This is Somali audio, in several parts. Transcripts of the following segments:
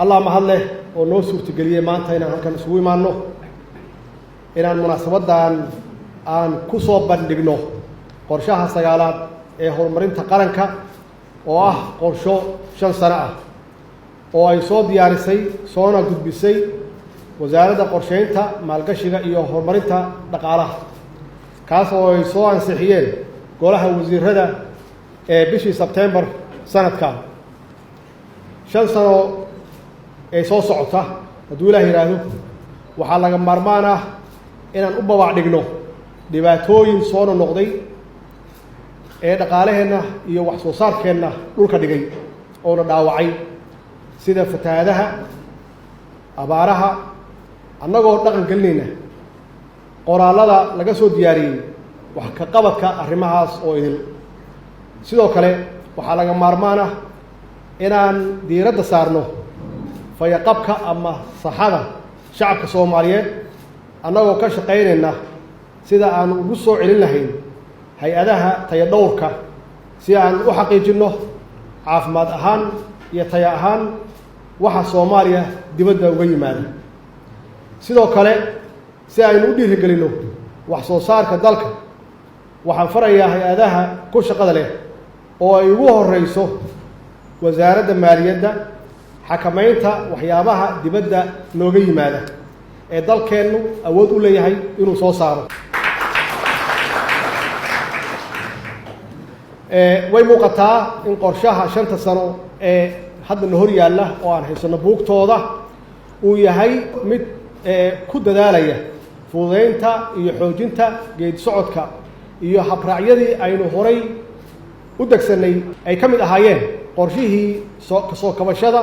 الله mahadleh oo noo suurtageliyay maanta inaan halkan isugu imaano inaan munaasabadan aan ku soo bandhigno qorshaha sagaalaad ee horumarinta qaranka oo ah qorsho 5 sano ah oo ay soo diyaarisay soona gudbisay wasaaradda qorsheynta maalgashiga iyo horumarinta dhaqaalaha kaas oo ay soo ansixiyeen golaha wasiirada ee bishii September sanadkan 5 sano ee soo socota hadduu Ilaahay yiraahdo waxaa laga maarmaan ah inaan u babac dhigno dhibaatooyin soo noqday ee dhaqaalaheena iyo wax soo saarkeena dhulka dhigay oo la dhaawacay sida fatahaadaha abaaraha annagoo dhaqan gelinayna qoraalada laga soo diyaariyay wax ka qabadka arrimahaas oo idil sidoo kale waxaa laga maarmaan ah inaan diiradda saarno fayaqabka ama saxada shacabka Soomaaliyeed annagoo ka shaqeynayna sida aan ugu soo celin lahayn hay'adaha tayadowrka si aan u xaqiijino caafimaad ahaan iyo tayo ahaan waxa Soomaaliya dibadda uga yimaada sidoo kale si aynu u dhiirigelino wax soo saarka dalka waxaan farayaa hay'adaha ku shaqada leh oo ay ugu horeyso wasaaradda maaliyadda xakamaynta waxyaabaha dibadda nooga yimaada ee dalkeenu awood u leeyahay inuu soo saaro way muuqataa in qorshaha 5 sano ee hadda hor yaalla oo aan haysano buugtooda uu yahay mid ku dadaalaya fududeynta iyo xoojinta geed socodka iyo habraacyadii aynu horay u degsanay ay ka mid ahaayeen qorshihii soo kabashada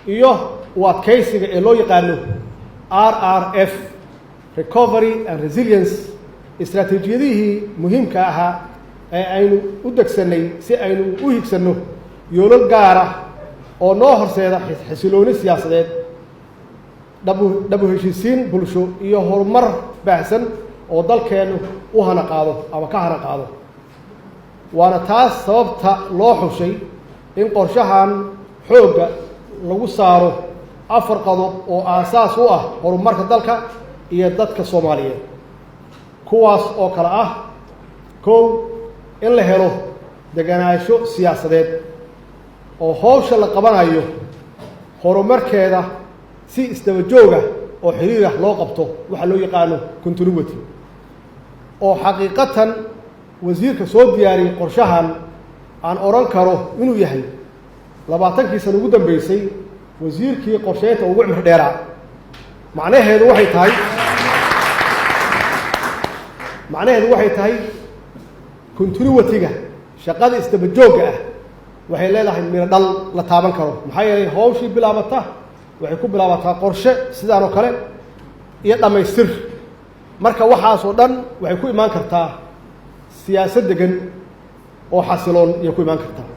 iyo u adkeysiga ee loo yaqaano RRF Recovery and Resilience istaraatiijiyadihii muhiimka ahaa ee aynu u degsanay si aynu u higsano yoolal gaar ah oo noo horseeda xasilooni siyaasadeed dhabu heshiisiin bulsho iyo horumar baahsan oo dalkeenu u hana qaado ama ka hana qaado waana taas sababta loo xushay in qorshahan xoogga lagu saaro 4 qodob oo aasaas u ah horumarka dalka iyo dadka Soomaaliyeed kuwaas oo kala ah koow in la helo deganaansho siyaasadeed oo hawsha la qabanayo horumarkeeda si isdaba jooga oo xiriir ah loo qabto waxa loo yaqaano continuity oo xaqiiqatan wasiirka soo diyaariyay qorshahan aan oran karo inuu yahay 20 sano ugu dambeysay wasiirkii qorsheynta ugu cimri dheeraa macnaheedu waxay tahay continuity-ga shaqada isdaba jooga ah waxay leedahay miro dhal la taaban karo maxay yeelay hawshii bilaabata waxay ku bilaabataa qorshe sidaan oo kale iyo dhamaystir marka waxaas oo dhan waxay ku imaan kartaa siyaasad degan oo xasiloon iyo ku imaan kartaa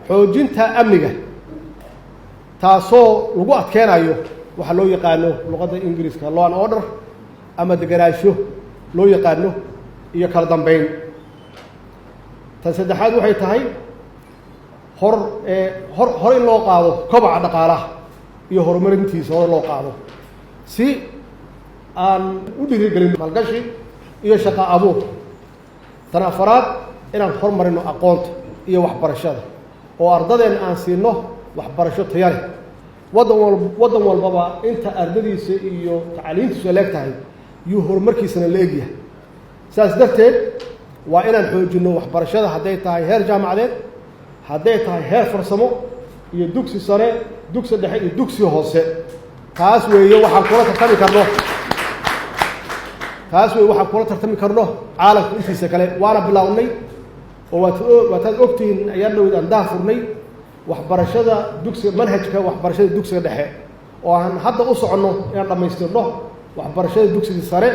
xoojinta amniga taasoo lagu adkeenayo waxa loo yaqaano luqadda Ingiriiska law and order ama deganaansho loo yaqaano iyo kala dambeyn tan saddexaad waxay tahay hor in loo qaado kobaca dhaqaalaha iyo horumarintiisa hor loo qaado si aan u dhiirigelin maalgashi iyo shaqo abuur tan afaraad inaan horumarino aqoonta iyo waxbarashada oo ardadeen aan siino waxbarasho tayo leh wadan walbaba inta ardadiisa iyo tacliintiisu leegtahay iyo horumarkiisana leegyahay saas darteed waa inaan xoojino waxbarashada hadday tahay heer jaamacadeed hadday tahay heer farsamo iyo dugsi sare dugsi dhexe iyo dugsi hoose taas weeye waxaan kula tartami karno caalamka intiisa kale waana bilownay oo waataad ogtihiin ayaan dhowd aan daafurnay waxbarashada dugsiga manhajka waxbarashada dugsiga dhexe oo aan hadda u soconno inaan dhamaystirno waxbarashada dugsiga sare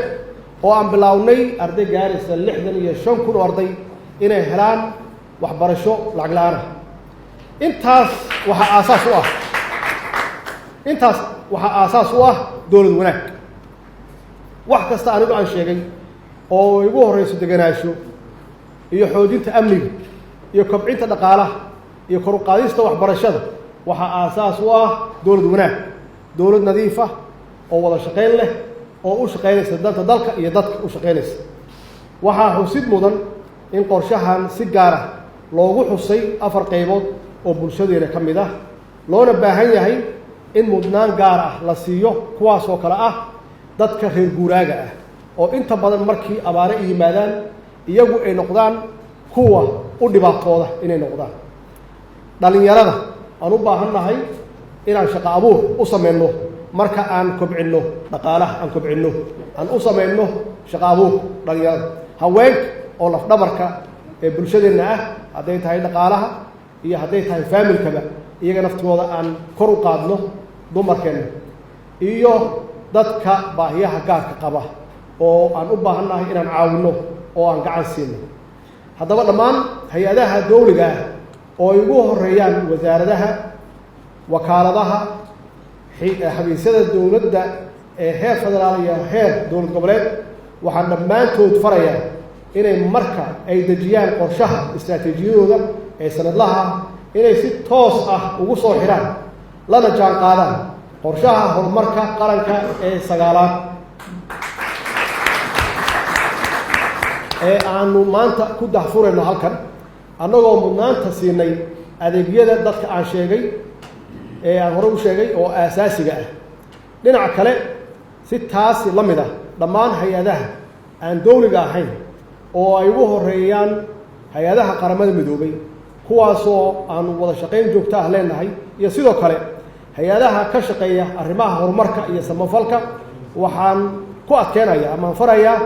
oo aan bilownay arday gaaraysa 65,000 arday inay helaan waxbarasho lacag la'aan intaas waxa aasaas u ah dawlad wanaag wax kasta anigu aan sheegay oo igu horeyso deganaansho iyo xoojinta amniga iyo kobcinta dhaqaalaha iyo kor u qaadista waxbarashada waxaa aasaas u ah dowlad wanaag, dowlad nadiif ah oo wada shaqayn leh oo u shaqaynaysa danta dalka iyo dadka u shaqaynaysa. waxaa xusid mudan in qorshahan si gaar ah loogu xusay 4 qaybood oo bulshadeena ka mid ah, loona baahan yahay in mudnaan gaar ah la siiyo kuwaas oo kale ah dadka reer guuraaga ah oo inta badan markii abaare yimaadaan iyagu ay noqdaan kuwa u dhibaatooda inay noqdaan. dhalinyarada aan u baahannahay inaan shaqo abuur u samayno marka aan kobcinno dhaqaalaha, aan u samayno shaqo abuur dhalinyarada. haweenka oo lafdhabarka ee bulshadeenna ah, hadday tahay dhaqaalaha iyo hadday tahay faamilkaba, iyaga naftooda aan kor u qaadno dumarkeenna, iyo dadka baahiyaha gaarka qaba oo aan u baahannahay inaan caawinno oo aan gacan siino. haddaba dhammaan hay-adaha dowliga ah oo ay ugu horeeyaan wasaaradaha, wakaaladaha, xafiisyada dowladda ee heer federaal iyo heer dowlad goboleed, waxaan dhammaantood farayaa inay marka ay dejiyaan qorshaha istaraatiijiyadooda ee sanadlaha inay si toos ah ugu soo xidhaan lana jaan qaadaan qorshaha horumarka qaranka ee 9aad ee aanu maanta ku dahfurayno halkan, annagoo mudnaanta siinay adeegyada dadka aan sheegay ee aan hore u sheegay oo aasaasiga ah. dhinaca kale, si taasi la mid ah dhammaan hay-adaha aan dowliga ahayn oo ay ugu horeeyaan hay-adaha qaramada midoobay, kuwaasoo aanu wada shaqayn joogto ah leenahay, iyo sidoo kale hay-adaha ka shaqeeya arrimaha horumarka iyo samafalka, waxaan ku adkeenaya ama farayaa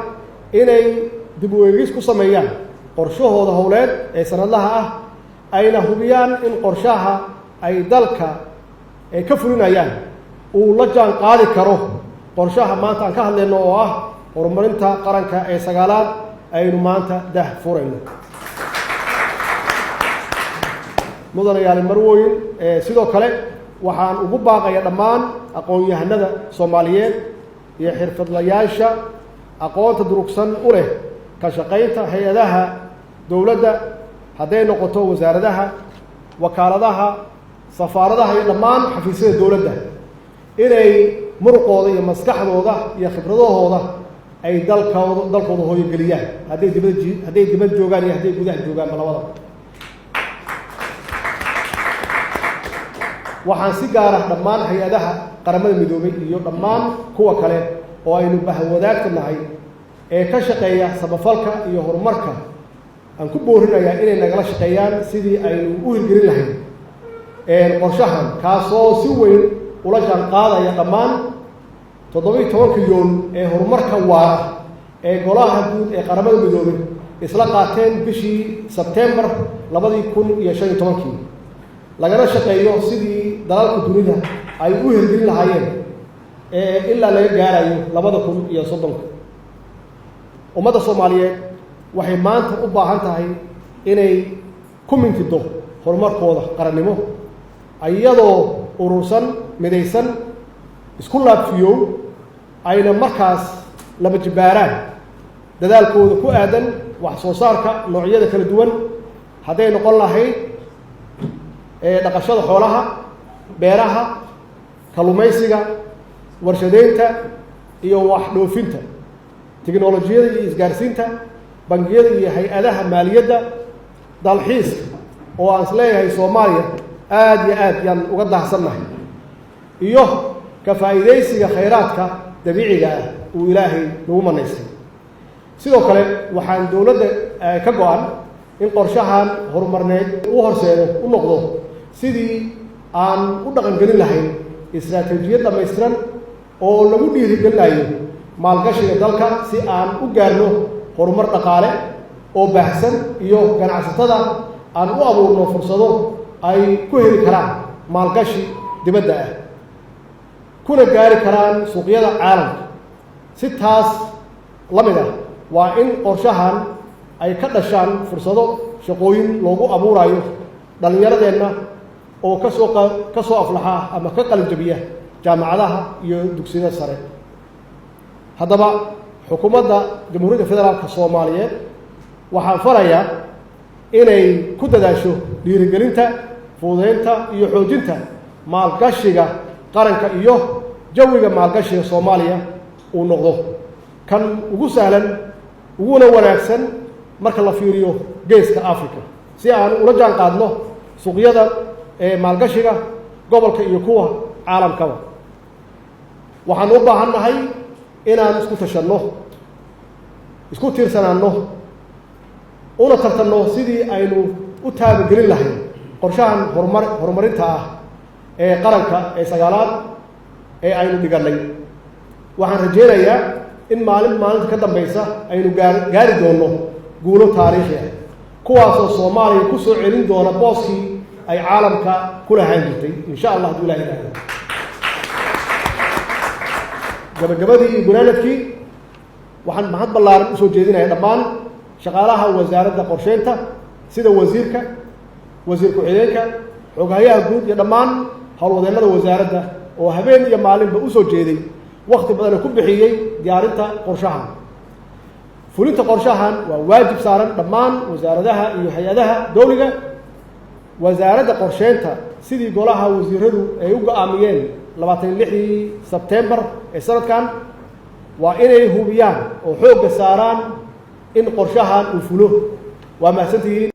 inay dib u eegis ku sameeyaan qorshahooda howleed ee sanadlaha ah, ayna hubiyaan in qorshaha ay dalka ay ka fulinayaan uu la jaan qaadi karo qorshaha maanta aan ka hadlayno oo ah horumarinta qaranka ee 9aad aynu maanta dahfurayno. mudanayaal marwooyin, sidoo kale waxaan ugu baaqayaa dhammaan aqoon-yahanada Soomaaliyeed iyo xirfadlayaasha aqoonta durugsan u leh ka shaqaynta hay-adaha dowladda, hadday noqoto wasaaradaha, wakaaladaha, safaaradaha iyo dhammaan xafiisyada dowladda, inay muruqooda iyo maskaxdooda iyo khibradahooda ay dalkooda hooyogeliyaan, hadday dibad joogaan iyo hadday gudaha joogaanba labadaba. waxaan si gaar ah dhammaan hay-adaha qaramada midoobay iyo dhammaan kuwa kale oo aynu bahwadaagta nahay ee ka shaqeeya samafalka iyo horumarka aan ku boorinayaa inay nagala shaqeeyaan sidii aynu u hirgelin lahayn qorshahan, kaasoo si weyn ula jaan qaadaya dhammaan 17 yool ee horumarka waara ee golaha guud ee qaramada midoobay isla qaateen bishii Sebtembar 2015, lagana shaqeeyo sidii dalalka dunida ay u hirgelin lahaayeen ilaa laga gaarayo 2030. ummadda Soomaaliyeed waxay maanta u baahan tahay inay ku mintido horumarkooda qarannimo, iyadoo urursan, midaysan, isku laabfiyo, ayna markaas laba jibaaraan dadaalkooda ku aadan wax soo saarka noocyada kala duwan, hadday noqon lahayd dhaqashada xoolaha, beeraha, kalluumaysiga, warshadeynta iyo wax dhoofinta, tiknoolajiyada iyo isgaarsiinta, bangiyada iyo hay-adaha maaliyadda, dalxiiska oo aan isleeyahay Soomaaliya aad iyo aad yaan uga daahsannahay, iyo ka faa'iidaysiga khayraadka dabiiciga ah uu Ilaahay nagu manaystay. sidoo kale waxaan dowladda ka go'an in qorshahan horumarneed u horseedo u noqdo sidii aan u dhaqangelin lahayn istaraatiijiyad dhammaystiran oo lagu dhiirigelinayo maalgashiga dalka si aan u gaarno horumar dhaqaale oo baahsan iyo ganacsatada aan u abuurno fursado ay ku heli karaan maalgashi dibadda ah, kuna gaari karaan suuqyada caalamka. si taas la mid ah waa in qorshahan ay ka dhashaan fursado shaqooyin loogu abuurayo dhallinyaradeenna oo ka soo aflaxa ama ka qalin jabiya jaamacadaha iyo dugsiyada sare. haddaba xukuumadda Jamhuuriyadda Federaalka Soomaaliyeed waxaan farayaa inay ku dadaasho dhiirigelinta fududeynta iyo xoojinta maalgashiga qaranka iyo jawiga maalgashiga Soomaaliya uu noqdo kan ugu sahlan uguna wanaagsan marka la fiiriyo geeska Afrika si aan ula jaan qaadno suuqyada maalgashiga gobolka iyo kuwa caalamkaba waxaan u baahanahay inaan isku tashanno isku tiirsanaanno una tartanno sidii aynu u taabagelin lahayn qorshahan horumarinta ah ee qaranka ee sagaalaad ee aynu dhiganay waxaan rajeynayaa in maalinta ka dambaysa aynu gaari doono guulo taariikhi ah kuwaasoo Soomaaliya ku soo celin doona booskii ay caalamka ku lahayn jirtay insha Allah hadduu Ilaahay yiraahdo gabagabadii gunaanadkii waxaan mahad ballaaran u soo jeedinayaa dhammaan shaqaalaha wasaaradda qorsheynta sida wasiirka wasiir ku-xigeenka xogayaha guud iyo dhammaan howlwadeennada wasaaradda oo habeen iyo maalinba u soo jeeday waqti badan ku bixiyay diyaarinta qorshahan fulinta qorshahan waa waajib saaran dhammaan wasaaradaha iyo hay'adaha dawliga wasaaradda qorsheynta sidii golaha wasiiradu ay u go'aamiyeen 26 September ee sanadkan waa inay hubiyaan oo xoog saaraan in qorshahan uu fulo waa mahadsantihiin